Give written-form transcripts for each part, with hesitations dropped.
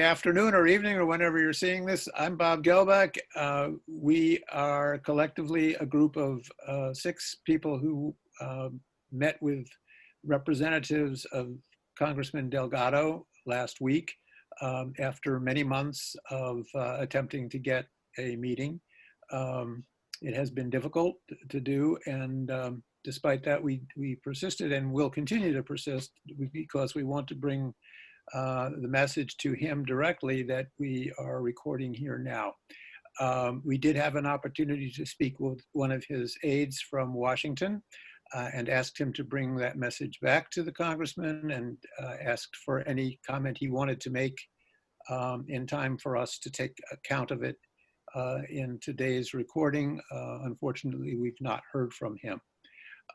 Afternoon or evening or whenever you're seeing this. I'm Bob Gelbach. We are collectively a group of 6 people who met with representatives of Congressman Delgado last week after many months of attempting to get a meeting. It has been difficult to do, and despite that, we persisted and will continue to persist because we want to bring the message to him directly that we are recording here now. We did have an opportunity to speak with one of his aides from Washington and asked him to bring that message back to the congressman, and asked for any comment he wanted to make in time for us to take account of it in today's recording. Unfortunately, we've not heard from him.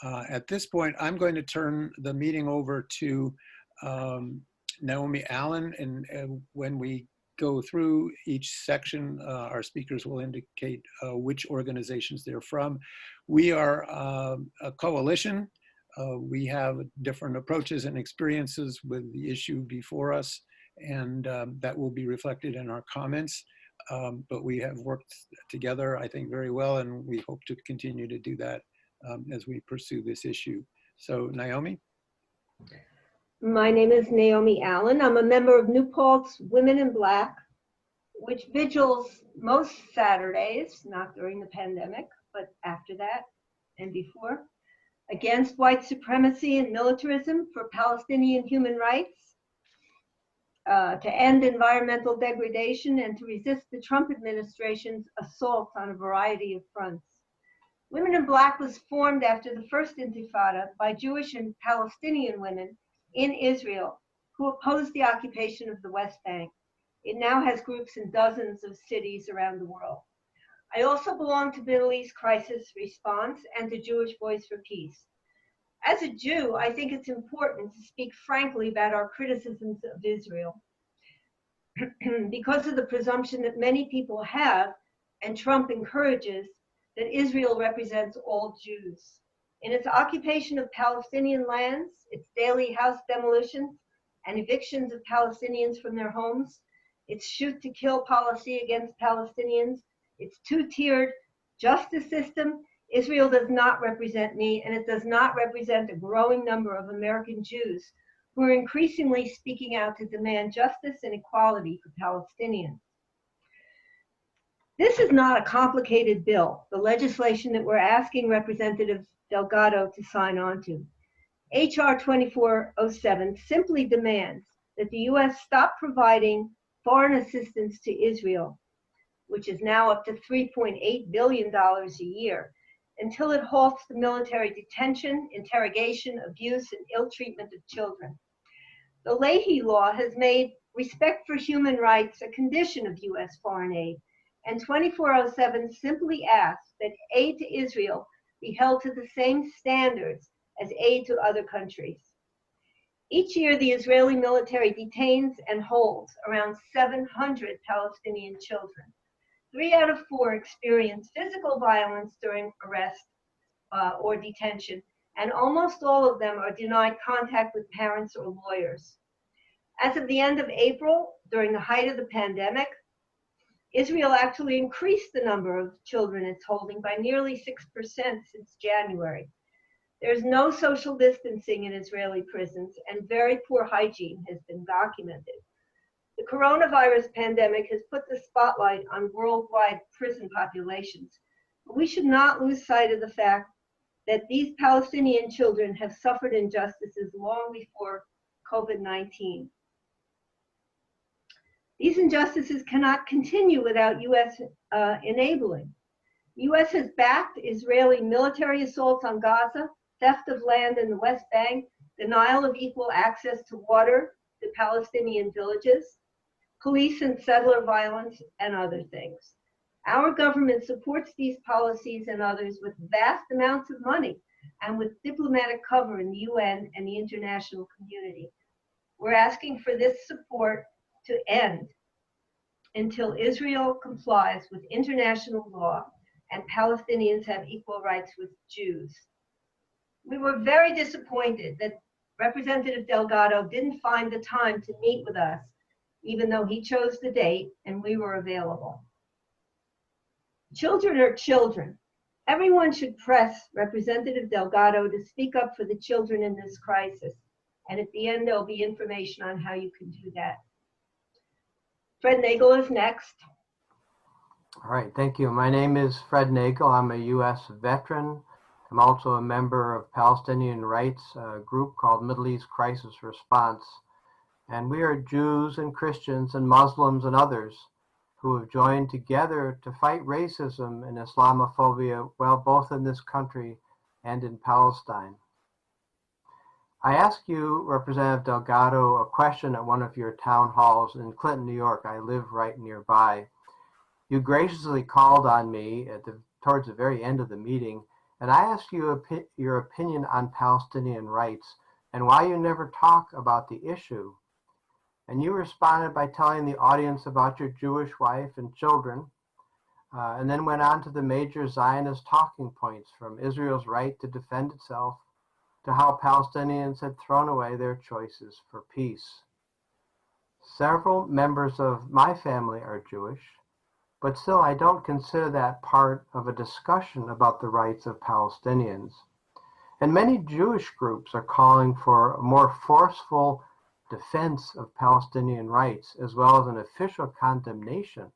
At this point, I'm going to turn the meeting over to Naomi Allen, and when we go through each section, our speakers will indicate which organizations they're from. We are a coalition. We have different approaches and experiences with the issue before us, and that will be reflected in our comments. But we have worked together, I think, very well, and we hope to continue to do that as we pursue this issue. So, Naomi? My name is Naomi Allen. I'm a member of New Paltz Women in Black, which vigils most Saturdays, not during the pandemic, but after that and before, against white supremacy and militarism, for Palestinian human rights, to end environmental degradation, and to resist the Trump administration's assault on a variety of fronts. Women in Black was formed after the first Intifada by Jewish and Palestinian women in Israel who opposed the occupation of the West Bank. It now has groups in dozens of cities around the world. I also belong to Middle East Crisis Response and to Jewish Voice for Peace. As a Jew, I think it's important to speak frankly about our criticisms of Israel because of the presumption that many people have, and Trump encourages, that Israel represents all Jews. In its occupation of Palestinian lands, its daily house demolitions and evictions of Palestinians from their homes, its shoot-to-kill policy against Palestinians, its two-tiered justice system, Israel does not represent me, and it does not represent a growing number of American Jews who are increasingly speaking out to demand justice and equality for Palestinians. This is not a complicated bill, the legislation that we're asking Representative Delgado to sign on to. H.R. 2407 simply demands that the U.S. stop providing foreign assistance to Israel, which is now up to $3.8 billion a year, until it halts the military detention, interrogation, abuse, and ill treatment of children. The Leahy Law has made respect for human rights a condition of U.S. foreign aid, and 2407 simply asks that aid to Israel be held to the same standards as aid to other countries. Each year, the Israeli military detains and holds around 700 Palestinian children. 3 out of 4 experience physical violence during arrest or detention, and almost all of them are denied contact with parents or lawyers. As of the end of April, during the height of the pandemic, Israel actually increased the number of children it's holding by nearly 6% since January. There's no social distancing in Israeli prisons, and very poor hygiene has been documented. The coronavirus pandemic has put the spotlight on worldwide prison populations, but we should not lose sight of the fact that these Palestinian children have suffered injustices long before COVID-19. These injustices cannot continue without U.S. Enabling. The U.S. has backed Israeli military assaults on Gaza, theft of land in the West Bank, denial of equal access to water to Palestinian villages, police and settler violence, and other things. Our government supports these policies and others with vast amounts of money and with diplomatic cover in the UN and the international community. We're asking for this support to end until Israel complies with international law and Palestinians have equal rights with Jews. We were very disappointed that Representative Delgado didn't find the time to meet with us even though he chose the date and we were available. Children are children. Everyone should press Representative Delgado to speak up for the children in this crisis. And at the end, there'll be information on how you can do that. Fred Nagel is next. All right, thank you. My name is Fred Nagel. I'm a U.S. veteran. I'm also a member of Palestinian rights group called Middle East Crisis Response. And we are Jews and Christians and Muslims and others who have joined together to fight racism and Islamophobia, well, both in this country and in Palestine. I asked you, Representative Delgado, a question at one of your town halls in Clinton, New York. I live right nearby. You graciously called on me towards the very end of the meeting, and I asked you your opinion on Palestinian rights and why you never talk about the issue. And you responded by telling the audience about your Jewish wife and children, and then went on to the major Zionist talking points, from Israel's right to defend itself to how Palestinians had thrown away their choices for peace. Several members of my family are Jewish, but still I don't consider that part of a discussion about the rights of Palestinians. And many Jewish groups are calling for a more forceful defense of Palestinian rights, as well as an official condemnation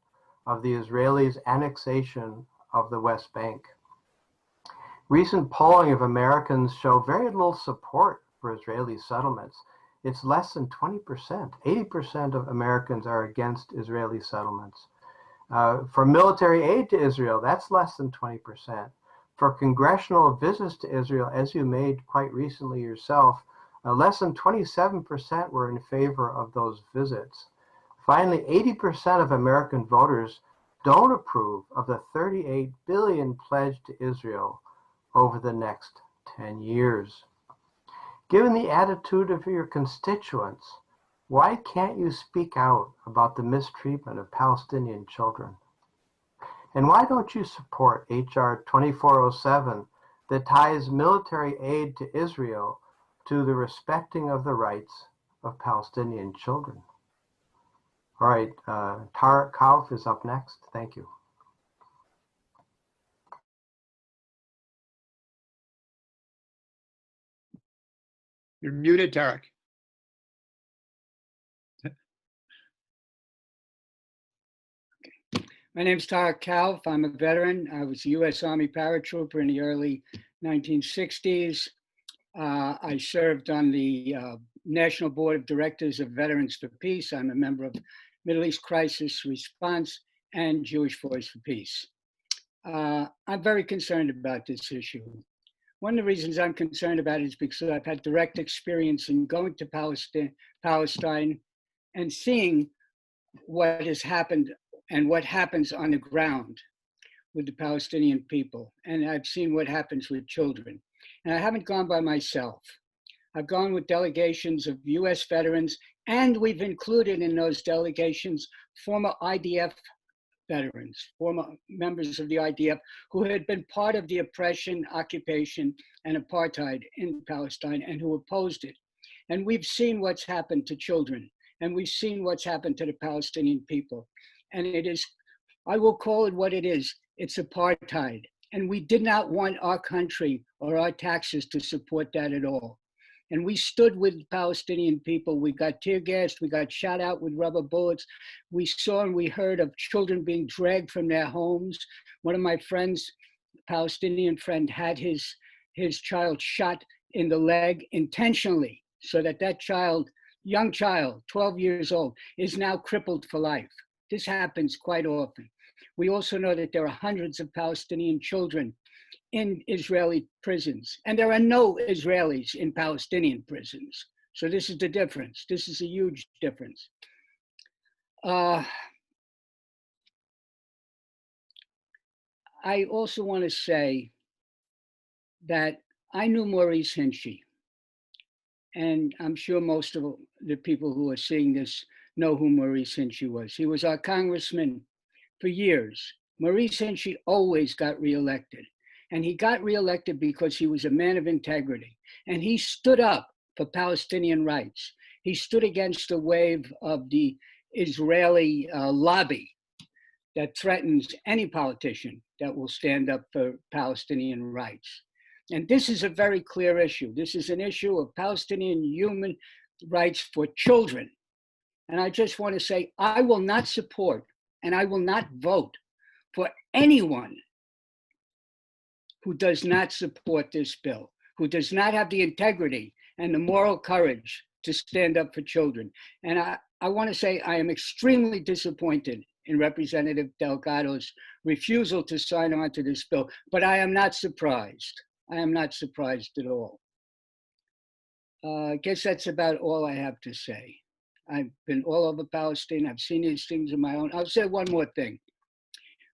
of the Israelis' annexation of the West Bank. Recent polling of Americans show very little support for Israeli settlements. It's less than 20%. 80% of Americans are against Israeli settlements. For military aid to Israel, that's less than 20%. For congressional visits to Israel, as you made quite recently yourself, less than 27% were in favor of those visits. Finally, 80% of American voters don't approve of the $38 billion pledged to Israel over the next 10 years. Given the attitude of your constituents, why can't you speak out about the mistreatment of Palestinian children? And why don't you support H.R. 2407 that ties military aid to Israel to the respecting of the rights of Palestinian children? All right, Tarek Kauf is up next. Thank you. You're muted, Tarek. My name's Tarek Kauf. I'm a veteran. I was a U.S. Army paratrooper in the early 1960s. I served on the National Board of Directors of Veterans for Peace. I'm a member of Middle East Crisis Response and Jewish Voice for Peace. I'm very concerned about this issue. One of the reasons I'm concerned about it is because I've had direct experience in going to Palestine and seeing what has happened and what happens on the ground with the Palestinian people. And I've seen what happens with children. And I haven't gone by myself. I've gone with delegations of US veterans, and we've included in those delegations former IDF veterans, former members of the IDF who had been part of the oppression, occupation, and apartheid in Palestine and who opposed it. And we've seen what's happened to children, and we've seen what's happened to the Palestinian people. And it is, I will call it what it is. It's apartheid. And we did not want our country or our taxes to support that at all. And we stood with the Palestinian people. We got tear gassed, we got shot out with rubber bullets. We saw and we heard of children being dragged from their homes. One of my friends, Palestinian friend, had his child shot in the leg intentionally, so that child, young child, 12 years old, is now crippled for life. This happens quite often. We also know that there are hundreds of Palestinian children in Israeli prisons, and there are no Israelis in Palestinian prisons. So this is the difference. This is a huge difference. I also want to say that I knew Maurice Hinchey, and I'm sure most of the people who are seeing this know who Maurice Hinchey was. He was our congressman for years. Maurice Hinchey always got reelected. And he got reelected because he was a man of integrity. And he stood up for Palestinian rights. He stood against the wave of the Israeli lobby that threatens any politician that will stand up for Palestinian rights. And this is a very clear issue. This is an issue of Palestinian human rights for children. And I just want to say, I will not support and I will not vote for anyone who does not support this bill, who does not have the integrity and the moral courage to stand up for children. And I want to say I am extremely disappointed in Representative Delgado's refusal to sign on to this bill, but I am not surprised. I am not surprised at all. I guess that's about all I have to say. I've been all over Palestine. I've seen these things on my own. I'll say one more thing.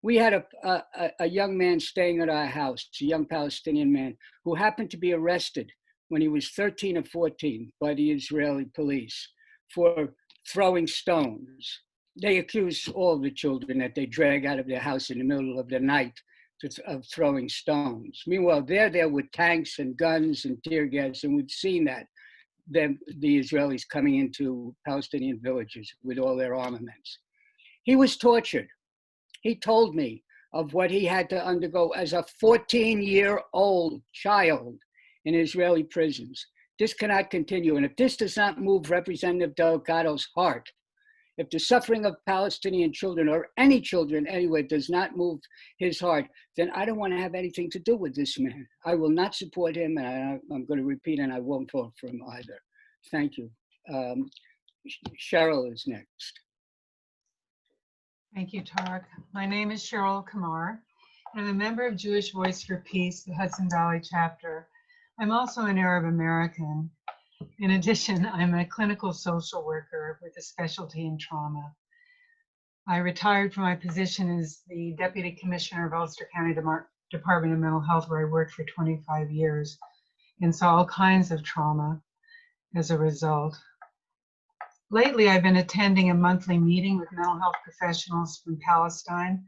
We had a young man staying at our house, a young Palestinian man, who happened to be arrested when he was 13 or 14 by the Israeli police for throwing stones. They accuse all the children that they drag out of their house in the middle of the night of throwing stones. Meanwhile, they're there with tanks and guns and tear gas, and we've seen that, the Israelis coming into Palestinian villages with all their armaments. He was tortured. He told me of what he had to undergo as a 14-year-old child in Israeli prisons. This cannot continue. And if this does not move Representative Delgado's heart, if the suffering of Palestinian children or any children anyway does not move his heart, then I don't want to have anything to do with this man. I will not support him, and I'm going to repeat, and I won't vote for him either. Thank you. Cheryl is next. Thank you, Tarek. My name is Cheryl Kamar. I'm a member of Jewish Voice for Peace, the Hudson Valley chapter. I'm also an Arab American. In addition, I'm a clinical social worker with a specialty in trauma. I retired from my position as the Deputy Commissioner of Ulster County Department of Mental Health, where I worked for 25 years and saw all kinds of trauma as a result. Lately, I've been attending a monthly meeting with mental health professionals from Palestine,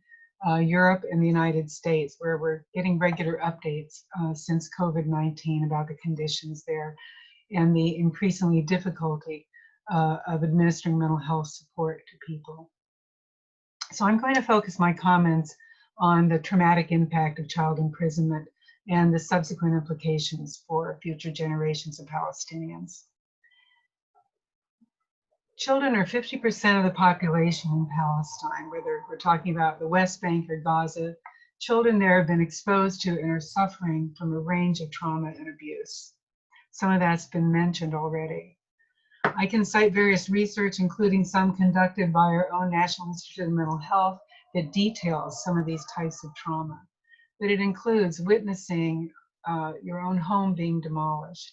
Europe, and the United States, where we're getting regular updates since COVID-19 about the conditions there and the increasingly difficulty of administering mental health support to people. So I'm going to focus my comments on the traumatic impact of child imprisonment and the subsequent implications for future generations of Palestinians. Children are 50% of the population in Palestine, whether we're talking about the West Bank or Gaza. Children there have been exposed to and are suffering from a range of trauma and abuse. Some of that's been mentioned already. I can cite various research, including some conducted by our own National Institute of Mental Health, that details some of these types of trauma. But it includes witnessing your own home being demolished.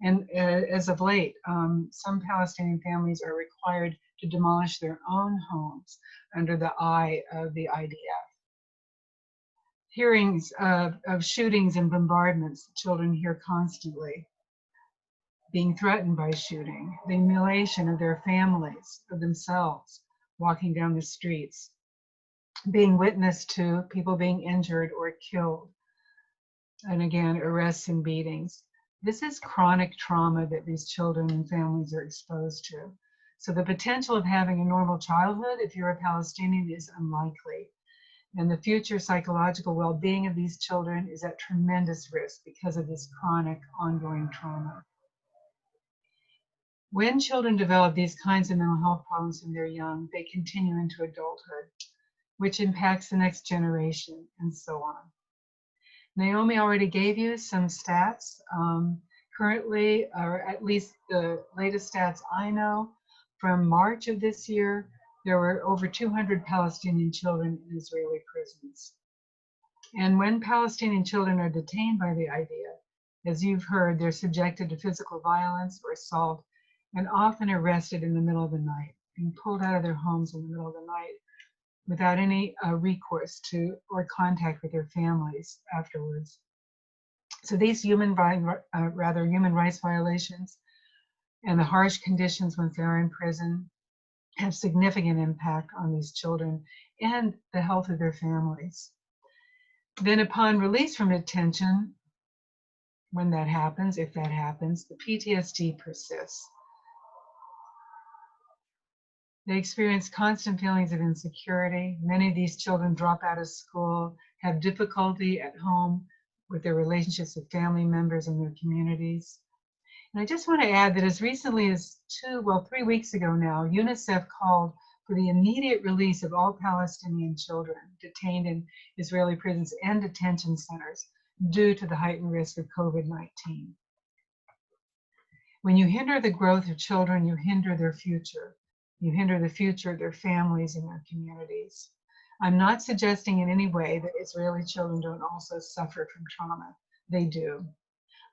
And as of late, some Palestinian families are required to demolish their own homes under the eye of the IDF. Hearings of shootings and bombardments children hear constantly, being threatened by shooting, the humiliation of their families, of themselves, walking down the streets, being witness to people being injured or killed, and again, arrests and beatings. This is chronic trauma that these children and families are exposed to. So the potential of having a normal childhood, if you're a Palestinian, is unlikely. And the future psychological well-being of these children is at tremendous risk because of this chronic ongoing trauma. When children develop these kinds of mental health problems when they're young, they continue into adulthood, which impacts the next generation and so on. Naomi already gave you some stats. Currently, or at least the latest stats I know, from March of this year, there were over 200 Palestinian children in Israeli prisons. And when Palestinian children are detained by the IDF, as you've heard, they're subjected to physical violence or assault and often arrested in the middle of the night, being pulled out of their homes in the middle of the night without any recourse to or contact with their families afterwards. So these human rights violations and the harsh conditions when they're in prison have significant impact on these children and the health of their families. Then upon release from detention, when that happens, if that happens, the PTSD persists. They experience constant feelings of insecurity. Many of these children drop out of school, have difficulty at home with their relationships with family members and their communities. And I just want to add that as recently as 3 weeks ago now, UNICEF called for the immediate release of all Palestinian children detained in Israeli prisons and detention centers due to the heightened risk of COVID-19. When you hinder the growth of children, you hinder their future. You hinder the future of their families and their communities. I'm not suggesting in any way that Israeli children don't also suffer from trauma. They do.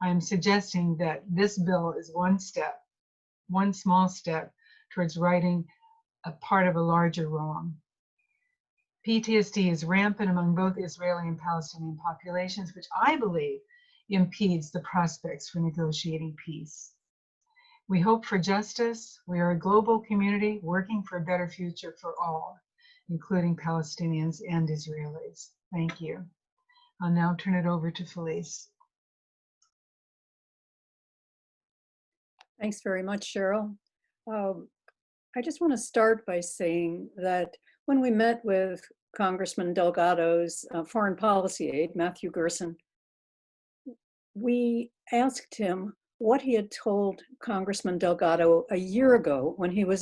I'm suggesting that this bill is one step, one small step towards righting a part of a larger wrong. PTSD is rampant among both Israeli and Palestinian populations, which I believe impedes the prospects for negotiating peace. We hope for justice. We are a global community working for a better future for all, including Palestinians and Israelis. Thank you. I'll now turn it over to Felice. Thanks very much, Cheryl. I just want to start by saying that when we met with Congressman Delgado's foreign policy aide, Matthew Gerson, we asked him what he had told Congressman Delgado a year ago when he was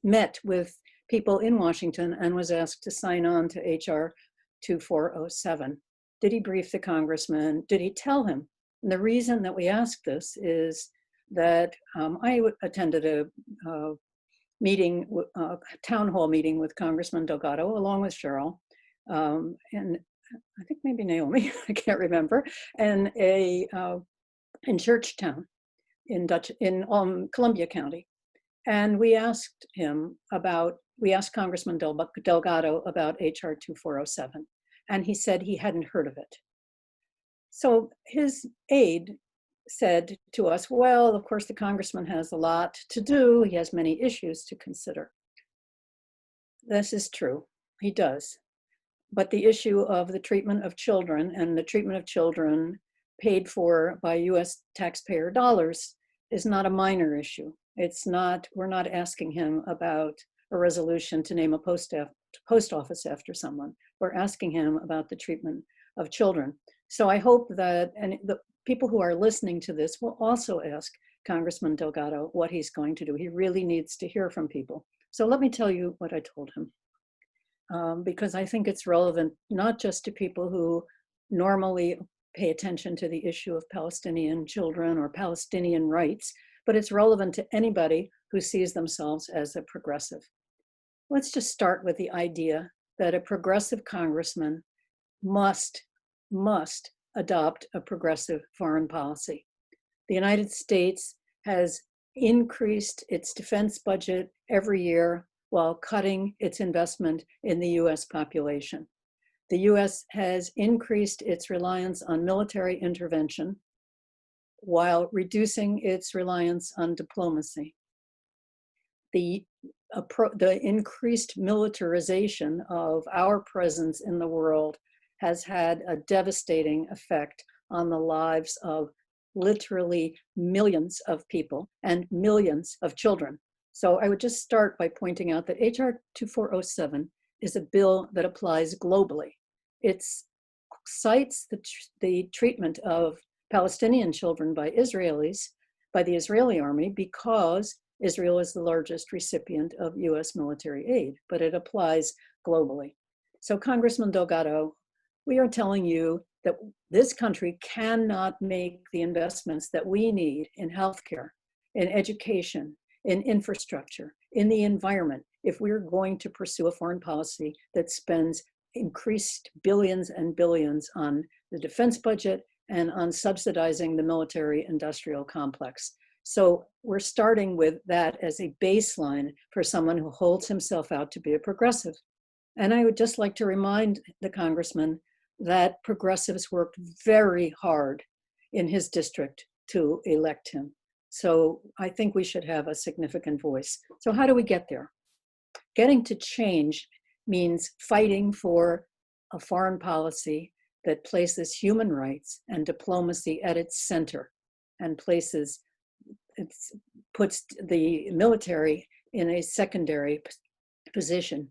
met with people in Washington and was asked to sign on to HR 2407. Did he brief the congressman? Did he tell him? And the reason that we asked this is that I attended a meeting, a town hall meeting with Congressman Delgado, along with Cheryl, and I think maybe Naomi, I can't remember, and in Churchtown, in Columbia County. And we asked Congressman Delgado about HR 2407, and he said he hadn't heard of it. So his aide said to us, well, of course, the congressman has a lot to do. He has many issues to consider. This is true, he does. But the issue of the treatment of children and the treatment of children paid for by US taxpayer dollars is not a minor issue. We're not asking him about a resolution to name a post office after someone. We're asking him about the treatment of children. So I hope that, and the people who are listening to this will also ask Congressman Delgado what he's going to do. He really needs to hear from people. So let me tell you what I told him, because I think it's relevant not just to people who normally pay attention to the issue of Palestinian children or Palestinian rights, but it's relevant to anybody who sees themselves as a progressive. Let's just start with the idea that a progressive congressman must adopt a progressive foreign policy. The United States has increased its defense budget every year while cutting its investment in the US population. The US has increased its reliance on military intervention while reducing its reliance on diplomacy. The increased militarization of our presence in the world has had a devastating effect on the lives of literally millions of people and millions of children. So I would just start by pointing out that HR 2407 is a bill that applies globally. It cites the treatment of Palestinian children by Israelis, by the Israeli army, because Israel is the largest recipient of US military aid, but it applies globally. So Congressman Delgado, we are telling you that this country cannot make the investments that we need in healthcare, in education, in infrastructure, in the environment, if we're going to pursue a foreign policy that spends increased billions and billions on the defense budget and on subsidizing the military industrial complex. So we're starting with that as a baseline for someone who holds himself out to be a progressive. And I would just like to remind the congressman that progressives worked very hard in his district to elect him. So I think we should have a significant voice. So how do we get there? Getting to change means fighting for a foreign policy that places human rights and diplomacy at its center and puts the military in a secondary position.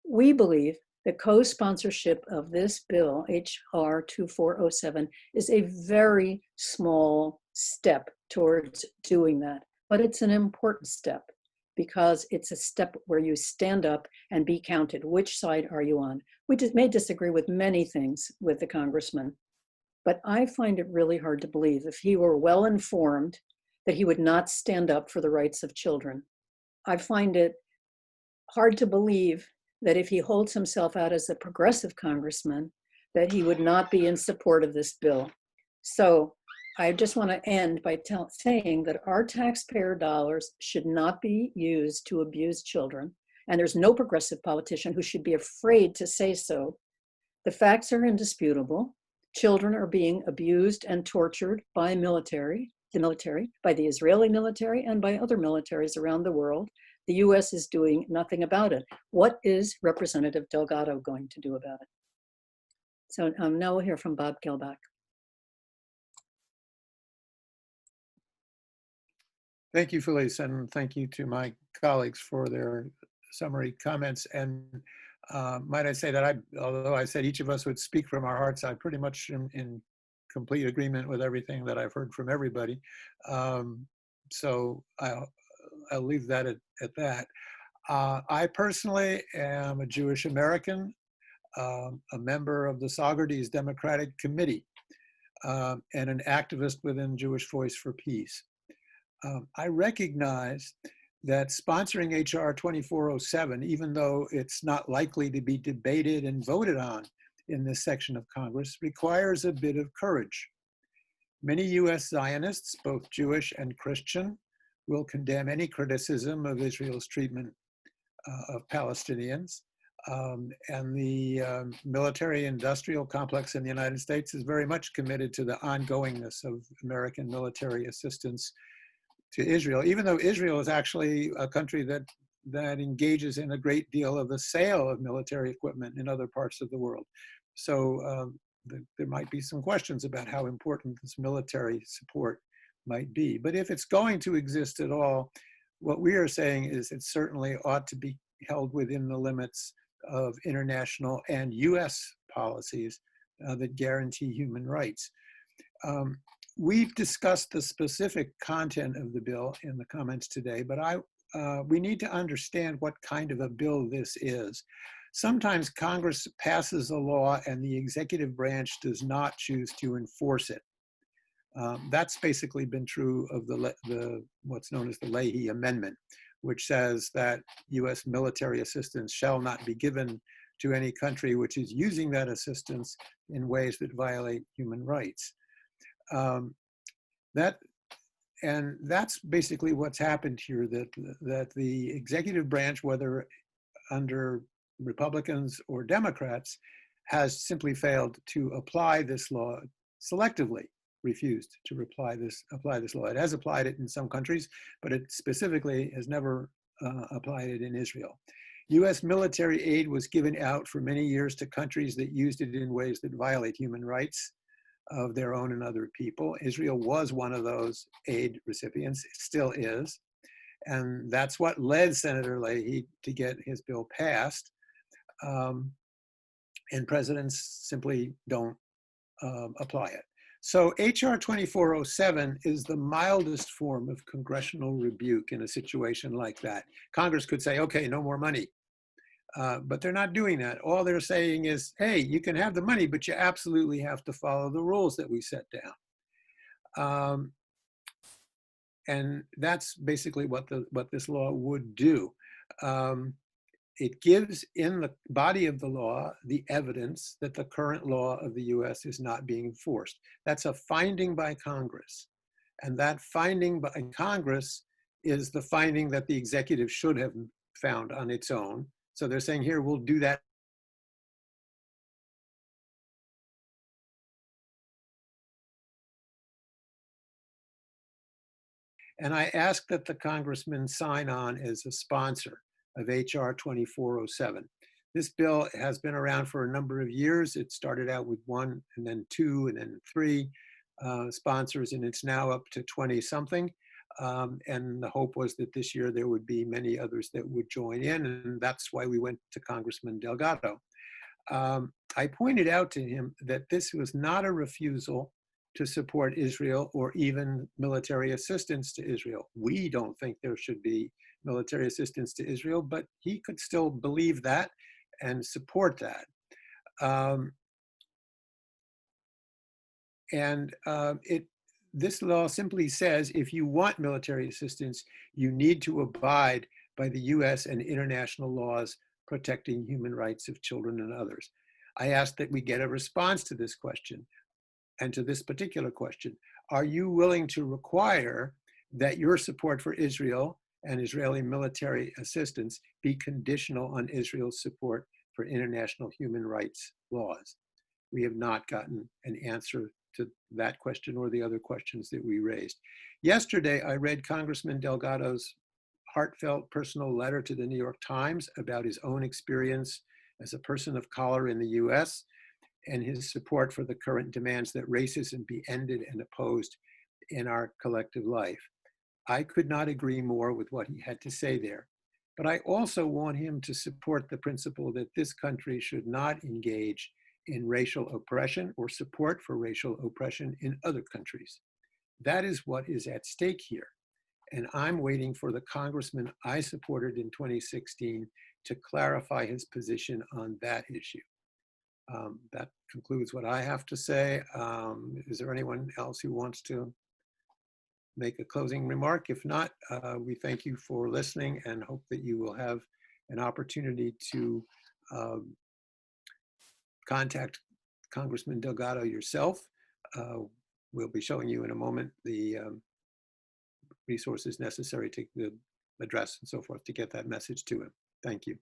We believe the co-sponsorship of this bill, HR 2407, is a very small step towards doing that, but it's an important step because it's a step where you stand up and be counted. Which side are you on? We may disagree with many things with the congressman, but I find it really hard to believe if he were well informed that he would not stand up for the rights of children. I find it hard to believe that if he holds himself out as a progressive congressman, that he would not be in support of this bill. So I just want to end by saying that our taxpayer dollars should not be used to abuse children. And there's no progressive politician who should be afraid to say so. The facts are indisputable. Children are being abused and tortured by the military, by the Israeli military, and by other militaries around the world. The US is doing nothing about it. What is Representative Delgado going to do about it? So now we'll hear from Bob Gelbach. Thank you, Felice, and thank you to my colleagues for their summary comments. And might I say that although I said each of us would speak from our hearts, I pretty much am in complete agreement with everything that I've heard from everybody. So I'll leave that at that. I personally am a Jewish American, a member of the Socrates Democratic Committee, and an activist within Jewish Voice for Peace. I recognize that sponsoring HR 2407, even though it's not likely to be debated and voted on in this section of Congress, requires a bit of courage. Many US Zionists, both Jewish and Christian, will condemn any criticism of Israel's treatment of Palestinians. And the military-industrial complex in the United States is very much committed to the ongoingness of American military assistance to Israel, even though Israel is actually a country that engages in a great deal of the sale of military equipment in other parts of the world. So there might be some questions about how important this military support might be. But if it's going to exist at all, what we are saying is it certainly ought to be held within the limits of international and US policies that guarantee human rights. We've discussed the specific content of the bill in the comments today, but we need to understand what kind of a bill this is. Sometimes Congress passes a law and the executive branch does not choose to enforce it. That's basically been true of what's known as the Leahy Amendment, which says that US military assistance shall not be given to any country which is using that assistance in ways that violate human rights. That's basically what's happened here, that the executive branch, whether under Republicans or Democrats, has simply failed to apply this law, selectively refused to apply this law. It has applied it in some countries, but it specifically has never applied it in Israel. US military aid was given out for many years to countries that used it in ways that violate human rights of their own and other people. Israel was one of those aid recipients, it still is. And that's what led Senator Leahy to get his bill passed. And presidents simply don't apply it. So HR 2407 is the mildest form of congressional rebuke in a situation like that. Congress could say, okay, no more money. But they're not doing that. All they're saying is, hey, you can have the money, but you absolutely have to follow the rules that we set down. And that's basically what this law would do. It gives in the body of the law the evidence that the current law of the US is not being enforced. That's a finding by Congress. And that finding by Congress is the finding that the executive should have found on its own. So they're saying, here, we'll do that. And I ask that the congressman sign on as a sponsor of HR 2407. This bill has been around for a number of years. It started out with 1 and then 2 and then 3 sponsors, and it's now up to 20 something. And the hope was that this year there would be many others that would join in, and that's why we went to Congressman Delgado. I pointed out to him that this was not a refusal to support Israel or even military assistance to Israel. We don't think there should be military assistance to Israel, but he could still believe that and support that. This law simply says if you want military assistance, you need to abide by the US and international laws protecting human rights of children and others. I asked that we get a response to this question and to this particular question. Are you willing to require that your support for Israel and Israeli military assistance be conditional on Israel's support for international human rights laws? We have not gotten an answer to that question or the other questions that we raised. Yesterday, I read Congressman Delgado's heartfelt personal letter to the New York Times about his own experience as a person of color in the US and his support for the current demands that racism be ended and opposed in our collective life. I could not agree more with what he had to say there. But I also want him to support the principle that this country should not engage in racial oppression or support for racial oppression in other countries. That is what is at stake here. And I'm waiting for the congressman I supported in 2016 to clarify his position on that issue. That concludes what I have to say. Is there anyone else who wants to make a closing remark? If not, we thank you for listening and hope that you will have an opportunity to contact Congressman Delgado yourself. We'll be showing you in a moment the resources necessary to the address and so forth to get that message to him. Thank you.